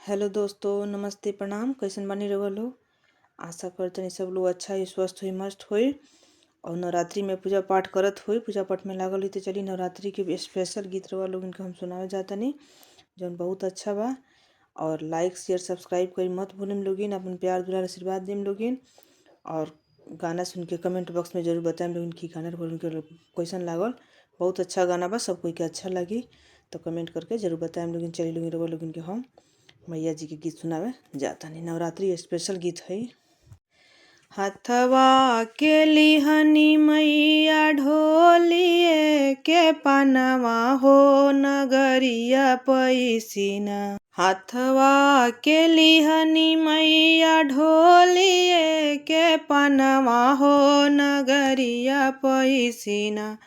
Hello दोस्तों, नमस्ते, प्रणाम। कैसन बानी रहुआ लोग? आशा करतनी सब लोग अच्छा ही, स्वस्थ हुई, मस्त हुई और नवरात्रि में पूजा पाठ करत हुई, पूजा पाठ में लागल हुई। तो चली नवरात्रि के स्पेशल गीत रहुआ लोग इनके हम सुनावे जातनी, जौन बहुत अच्छा बा। और लाइक शेयर सब्सक्राइब करी मत भूलिम लोगिन, अपन प्यार दुलार आशीर्वाद दिम लोगिन। और गाना सुन के कमेंट बॉक्स में जरूर बताएं लोगिन कि गाना कैसन लागल। बहुत अच्छा गाना बा, सब कोई के अच्छा लगी तो कमेंट करके जरूर बताएं लोगिन। चली लोगिन रहुआ लोगिन के हम मैया जी के गीत सुनावे जातानी। नवरात्रि स्पेशल गीत है। हथवा के लिहनी मैया ढोलिए के पनवा हो नगरिया पैसिना। हथवा के लिहनी मैया ढोलिए के पनवा हो नगरिया पैसिना।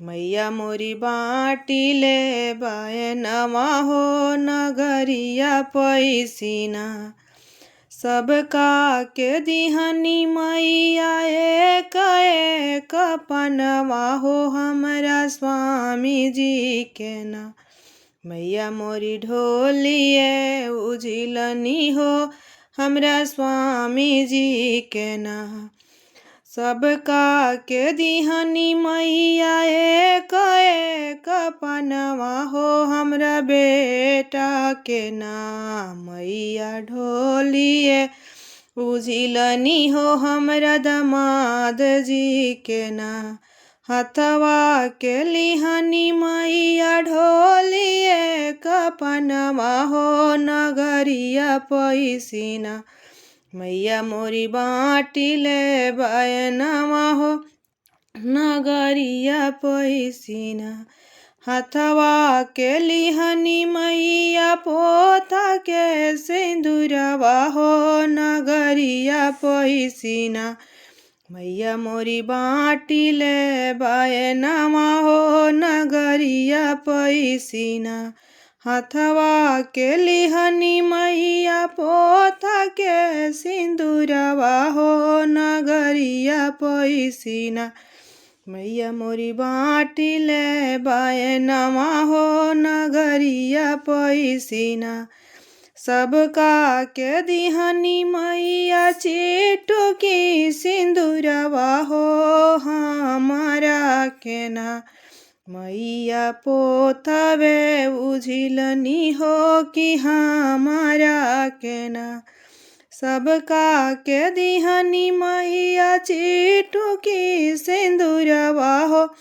मैया मोरी बाटी ले बायनवा हो नगरिया पैसिना। सबका के दिहनी मैया एक एक पनवा हो हमरा स्वामी जी के ना। मैया मोरी ढोलिए उझिलनी हो हमरा स्वामी जी के ना। सबका के दिहनी मैया एक एक पनवा हो हमरा बेटा के नाम। मैया ढोलिए उझिलनी हो हमरा दमाद जी के ना। हथवा के लिहनी मैया ढोलिए कपनवा हो नगरिया पैसिना। मैया मोरी बाटी ले बायनवा हो नगरिया पैसिना। हथवा के लिहनी मैया पोता के सिंदूरवा हो नगरिया पैसिना। मैया मोरी बाटी ले बायनवा हो नगरिया पैसिना। हथवा के लिहनी मैया पोता के सिंदूरवा हो नगरिया पैसिना। मैया मोरी बाटी ले बायनवा हो नगरिया पैसिना। सबका के दिहनी मैया चिटुकी सिंदूरवा हो हमारा के ना। मैया पोथवे उझिलनी हो कि हमारा के ना। सबका के दिहनी मैया चिटुकी सिंदूरवा हो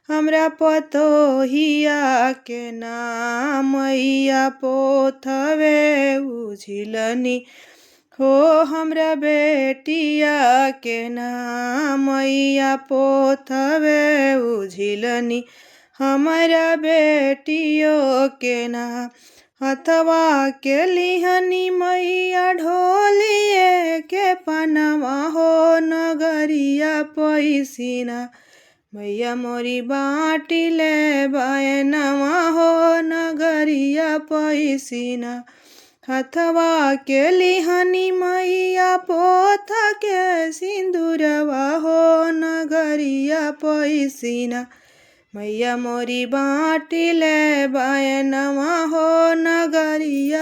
हमरा पतोहिया के ना। मैया पोथवे उझिलनी हो हमरा बेटिया के ना। मैया पोथवे उझिलनी हमरा बेटियों के ना। हथवा के लिहनी मैया ढोलिए के पनवा हो नगरिया पैसिना। मैया मोरी बाटी ले बायनवा हो नगरिया पैसिना। हथवा के लिहनी मैया पोथा के सिंदूरवा हो नगरिया पैसिना। मैया मोरी बाटी ले बायनवा हो नगरिया